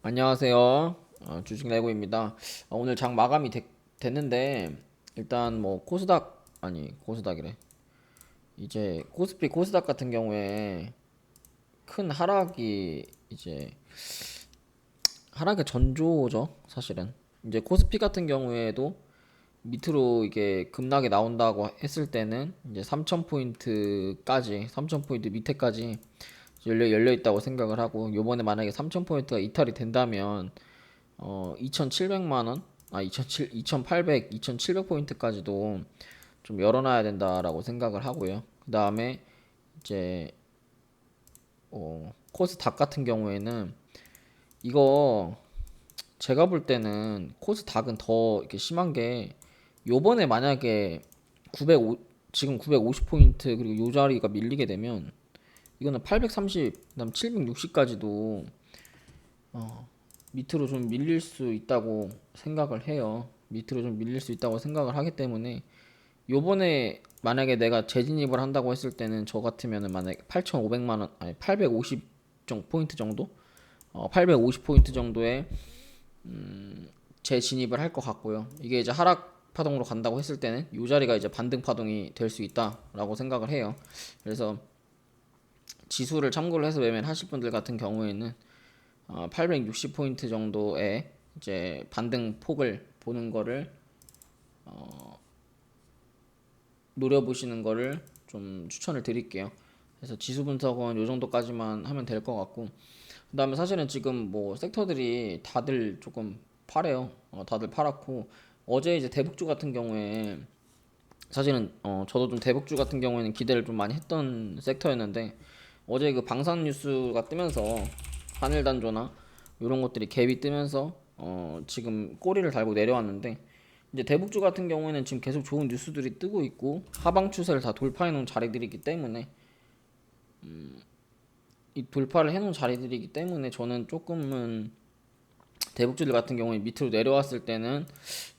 안녕하세요. 주식 레고입니다. 오늘 장 마감이 됐는데 일단 뭐 코스닥 아니 코스닥이래. 이제 코스피 코스닥 같은 경우에 큰 하락이 이제 하락의 전조죠, 사실은. 이제 코스피 같은 경우에도 밑으로 이게 급락이 나온다고 했을 때는 이제 3,000포인트까지 3,000포인트 밑에까지 열려 있다고 생각을 하고, 요번에 만약에 3,000포인트가 이탈이 된다면 2,700만 원, 2,800, 2,700포인트까지도 좀 열어놔야 된다라고 생각을 하고요. 그 다음에 이제 코스닥 같은 경우에는 이거 제가 볼 때는 코스닥은 더 이렇게 심한 게, 요번에 만약에 905 지금 950포인트 그리고 요 자리가 밀리게 되면 이거는 830, 그다음 760까지도 밑으로 좀 밀릴 수 있다고 생각을 해요. 밑으로 좀 밀릴 수 있다고 생각을 하기 때문에 요번에 만약에 내가 재진입을 한다고 했을 때는 저 같으면은 만약에 8,500만 원, 아니 850 포인트 정도? 850 포인트 정도에 재진입을 할 것 같고요. 이게 이제 하락 파동으로 간다고 했을 때는 이 자리가 이제 반등 파동이 될 수 있다라고 생각을 해요. 그래서 지수를 참고를 해서 매매를 하실 분들 같은 경우에는 860포인트 정도의 이제 반등 폭을 보는 거를 노려보시는 거를 좀 추천을 드릴게요. 그래서 지수 분석은 요 정도까지만 하면 될 것 같고, 그다음에 사실은 지금 뭐 섹터들이 다들 조금 파래요. 다들 팔았고, 어제 이제 대북주 같은 경우에 사실은 저도 좀 대북주 같은 경우에는 기대를 좀 많이 했던 섹터였는데, 어제 그 방산 뉴스가 뜨면서 한일 단조나 이런 것들이 갭이 뜨면서 지금 꼬리를 달고 내려왔는데, 이제 대북주 같은 경우에는 지금 계속 좋은 뉴스들이 뜨고 있고 하방 추세를 다 돌파해 놓은 자리들이기 때문에, 이 돌파를 해 놓은 자리들이기 때문에 저는 조금은 대북주들 같은 경우에 밑으로 내려왔을 때는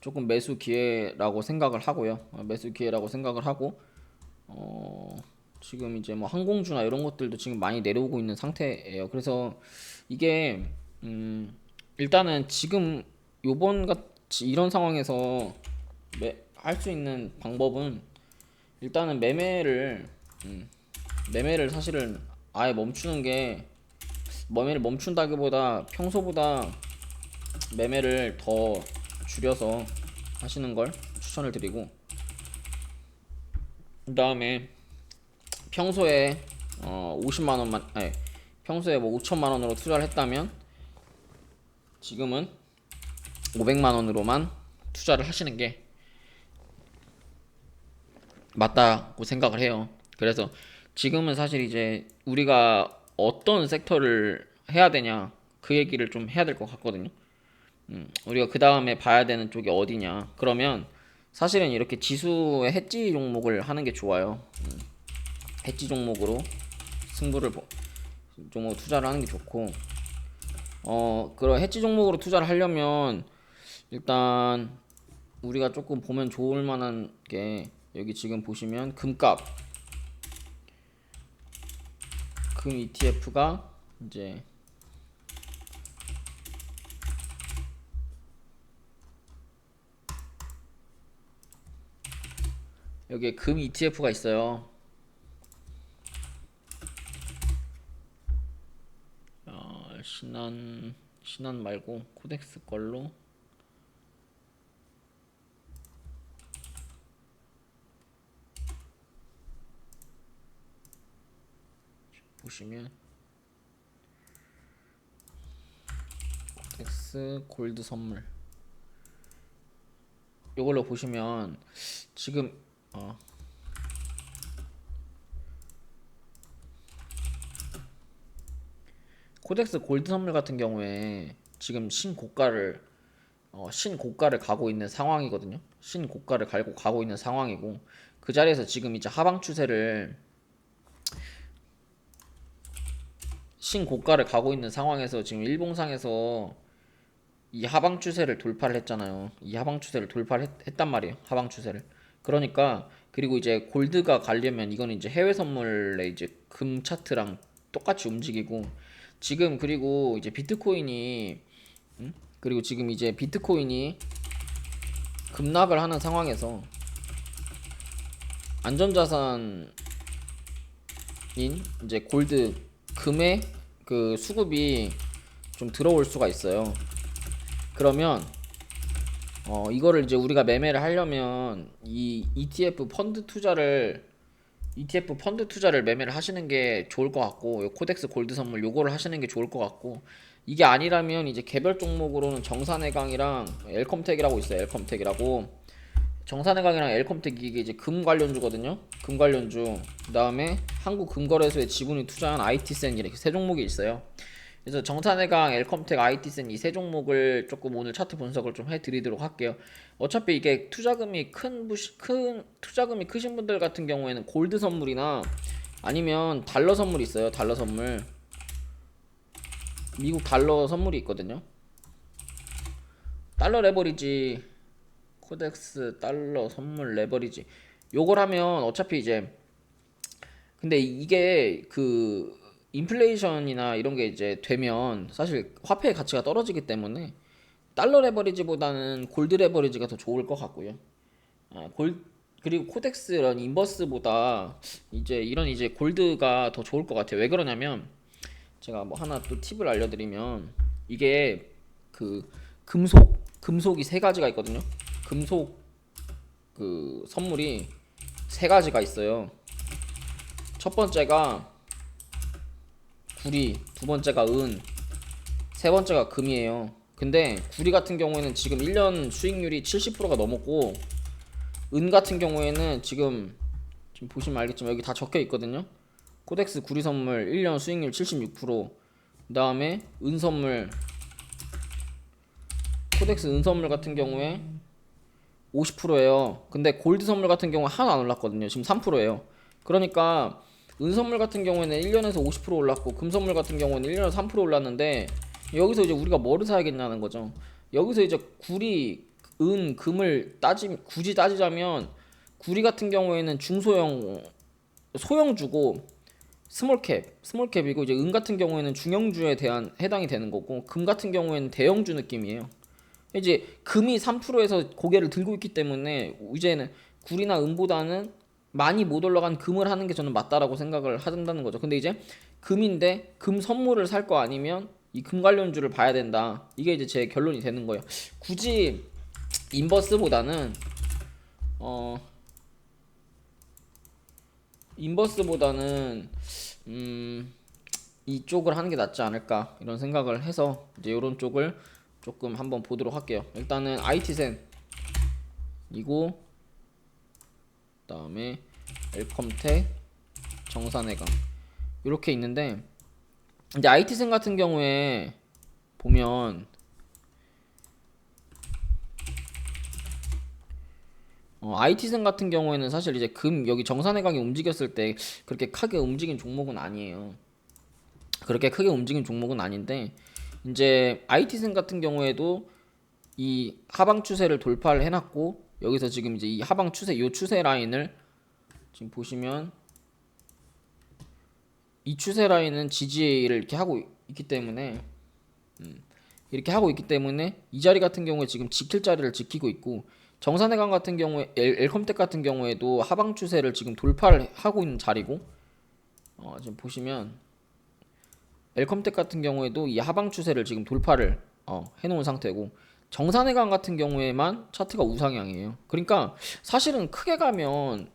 조금 매수 기회라고 생각을 하고요. 매수 기회라고 생각을 하고, 지금 이제 뭐 항공주나 이런 것들도 지금 많이 내려오고 있는 상태예요. 그래서 이게 일단은 지금 요번 같이 이런 상황에서 할 수 있는 방법은, 일단은 매매를 사실은 아예 멈추는 게, 매매를 멈춘다기보다 평소보다 매매를 더 줄여서 하시는 걸 추천을 드리고, 그 다음에 평소에 50만 원만, 아니 평소에 뭐 5천만 원으로 투자를 했다면 지금은 500만 원으로만 투자를 하시는 게 맞다고 생각을 해요. 그래서 지금은 사실 이제 우리가 어떤 섹터를 해야 되냐, 그 얘기를 좀 해야 될 것 같거든요. 우리가 그 다음에 봐야 되는 쪽이 어디냐. 그러면 사실은 이렇게 지수의 해지 종목을 하는 게 좋아요. 해지 종목으로 승부를 종목 투자를 하는 게 좋고, 그런 해지 종목으로 투자를 하려면 일단 우리가 조금 보면 좋을 만한 게, 여기 지금 보시면 금 ETF가 이제 여기에 금 ETF가 있어요. 신한 말고 코덱스 걸로 보시면 코덱스 골드 선물, 이걸로 보시면 지금 어, 코덱스 골드 선물 같은 경우에 지금 신고가를 가고 있는 상황이거든요. 신고가를 가고 있는 상황이고, 그 자리에서 지금 이제 하방 추세를, 신고가를 가고 있는 상황에서 지금 일봉상에서 이 하방 추세를 돌파를 했잖아요. 이 하방 추세를 돌파를 했단 말이에요. 하방 추세를. 그러니까, 그리고 이제 골드가 가려면 이거는 이제 해외 선물의 이제 금 차트랑 똑같이 움직이고, 지금 그리고 이제 비트코인이 그리고 지금 이제 비트코인이 급락을 하는 상황에서 안전자산인 이제 골드, 금의 그 수급이 좀 들어올 수가 있어요. 그러면 이거를 이제 우리가 매매를 하려면 이 ETF 펀드 투자를 매매를 하시는 게 좋을 것 같고, 요 코덱스 골드 선물 요거를 하시는 게 좋을 것 같고, 이게 아니라면 이제 개별 종목으로는 정산해강이랑 엘컴텍이라고 있어요. 엘컴텍이라고. 정산해강이랑 엘컴텍 이게 이제 금 관련주거든요. 금 관련주. 그다음에 한국금거래소에 지분이 투자한 IT센 이렇게 세 종목이 있어요. 그래서 정산해강, 엘컴텍, IT센 이 세 종목을 조금 오늘 차트 분석을 좀 해드리도록 할게요. 어차피 이게 큰 투자금이 크신 분들 같은 경우에는 골드 선물이나 아니면 달러 선물이 있어요. 달러 선물. 미국 달러 선물이 있거든요. 달러 레버리지, 코덱스 달러 선물 레버리지. 요걸 하면 어차피 이제, 근데 이게 그 인플레이션이나 이런 게 이제 되면 사실 화폐의 가치가 떨어지기 때문에 달러 레버리지보다는 골드 레버리지가 더 좋을 것 같고요. 그리고 코덱스 이런 인버스보다 이런 이제 골드가 더 좋을 것 같아요. 왜 그러냐면 제가 뭐 하나 또 팁을 알려드리면, 이게 그 금속이 세 가지가 있거든요. 금속 그 선물이 세 가지가 있어요. 첫 번째가 구리, 두 번째가 은, 세 번째가 금이에요. 근데 구리 같은 경우에는 지금 1년 수익률이 70%가 넘었고, 은 같은 경우에는 지금 보시면 알겠지만 여기 다 적혀 있거든요. 코덱스 구리 선물 1년 수익률 76%, 그 다음에 은 선물, 코덱스 은 선물 같은 경우에 50%예요. 근데 골드 선물 같은 경우는 하나 안 올랐거든요. 지금 3%예요. 그러니까 은 선물 같은 경우에는 1년에서 50% 올랐고, 금 선물 같은 경우는 1년에서 3% 올랐는데, 여기서 이제 우리가 뭐를 사야겠냐는 거죠. 여기서 이제 구리, 은, 금을 굳이 따지자면 구리 같은 경우에는 중소형, 소형주고 스몰캡이고, 이제 은 같은 경우에는 중형주에 대한 해당이 되는 거고, 금 같은 경우에는 대형주 느낌이에요. 이제 금이 3%에서 고개를 들고 있기 때문에 이제는 구리나 은보다는 많이 못 올라간 금을 하는 게 저는 맞다라고 생각을 한다는 거죠. 근데 이제 금인데 금 선물을 살 거 아니면 이 금 관련주를 봐야 된다. 이게 이제 제 결론이 되는 거예요. 굳이 인버스보다는 어 인버스보다는 이쪽을 하는 게 낫지 않을까 이런 생각을 해서 이제 이런 쪽을 조금 한번 보도록 할게요. 일단은 IT센 이고, 그다음에 엘컴텍, 정산해강 이렇게 있는데, 이제 IT센 같은 경우에 보면 IT센 같은 경우에는 사실 이제 여기 정산해강이 움직였을 때 그렇게 크게 움직인 종목은 아니에요. 그렇게 크게 움직인 종목은 아닌데, 이제 IT센 같은 경우에도 이 하방 추세를 돌파를 해놨고, 여기서 지금 이제 이 하방 추세, 요 추세 라인을 지금 보시면 이 추세 라인은 지지를 이렇게 하고 있기 때문에 이 자리 같은 경우에 지금 지킬 자리를 지키고 있고, 정산해강 같은 경우에 엘컴텍 같은 경우에도 하방 추세를 지금 돌파를 하고 있는 자리고, 지금 보시면 엘컴텍 같은 경우에도 이 하방 추세를 지금 돌파를 해놓은 상태고, 정산해강 같은 경우에만 차트가 우상향이에요. 그러니까 사실은 크게 가면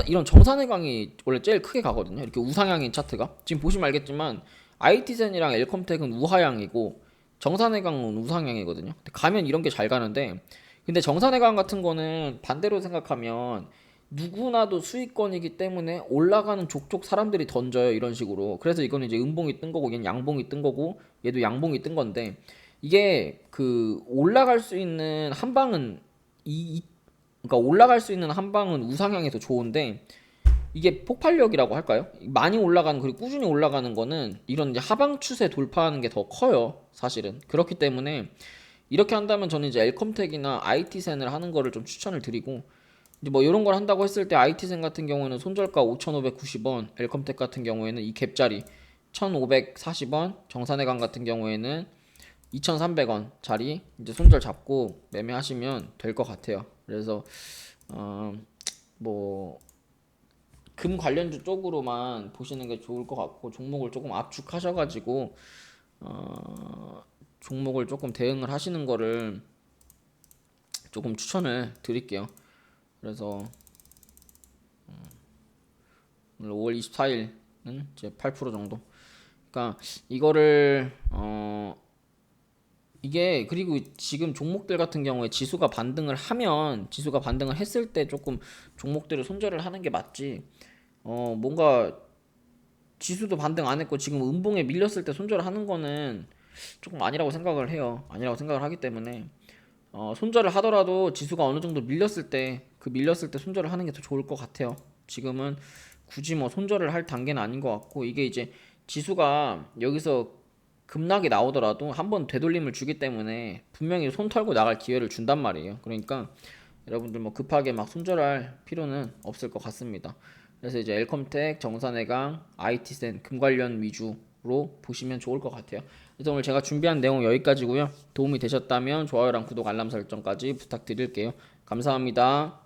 이런 정산해강이 원래 제일 크게 가거든요. 이렇게 우상향인 차트가 지금 보시면 알겠지만 IT센이랑 엘컴텍은 우하향이고 정산해강은 우상향이거든요. 근데 가면 이런 게 잘 가는데, 근데 정산해강 같은 거는 반대로 생각하면 누구나도 수익권이기 때문에 올라가는 족족 사람들이 던져요, 이런 식으로. 그래서 이거는 이제 음봉이 뜬 거고, 얘는 양봉이 뜬 거고, 얘도 양봉이 뜬 건데, 이게 그 올라갈 수 있는 한 방은 그러니까 올라갈 수 있는 한 방은 우상향이 더 좋은데, 이게 폭발력이라고 할까요? 많이 올라가는, 그리고 꾸준히 올라가는 거는 이런 이제 하방 추세 돌파하는 게 더 커요, 사실은. 그렇기 때문에 이렇게 한다면 저는 이제 엘컴텍이나 IT센을 하는 거를 좀 추천을 드리고, 이제 뭐 이런 걸 한다고 했을 때 IT센 같은 경우에는 손절가 5,590원, 엘컴텍 같은 경우에는 이 갭자리 1,540원, 정산해강 같은 경우에는 2,300원짜리 이제 손절 잡고 매매하시면 될 것 같아요. 그래서 뭐 금 관련주 쪽으로만 보시는 게 좋을 것 같고 종목을 조금 압축하셔가지고 종목을 조금 대응을 하시는 거를 조금 추천을 드릴게요. 그래서 오늘 5월 24일은 이제 8% 정도. 그러니까 이거를 이게 그리고 지금 종목들 같은 경우에 지수가 반등을 했을 때 조금 종목들을 손절을 하는 게 맞지. 뭔가 지수도 반등 안 했고 지금 음봉에 밀렸을 때 손절을 하는 거는 조금 아니라고 생각을 해요. 아니라고 생각을 하기 때문에 손절을 하더라도 지수가 어느 정도 밀렸을 때 그 밀렸을 때 손절을 하는 게 더 좋을 것 같아요. 지금은 굳이 뭐 손절을 할 단계는 아닌 것 같고 이게 이제 지수가 여기서 급락이 나오더라도 한번 되돌림을 주기 때문에 분명히 손 털고 나갈 기회를 준단 말이에요. 그러니까 여러분들 뭐 급하게 막 손절할 필요는 없을 것 같습니다. 그래서 이제 엘컴텍, 정산해강, IT센 금 관련 위주로 보시면 좋을 것 같아요. 그래서 오늘 제가 준비한 내용 여기까지고요. 도움이 되셨다면 좋아요랑 구독, 알람 설정까지 부탁드릴게요. 감사합니다.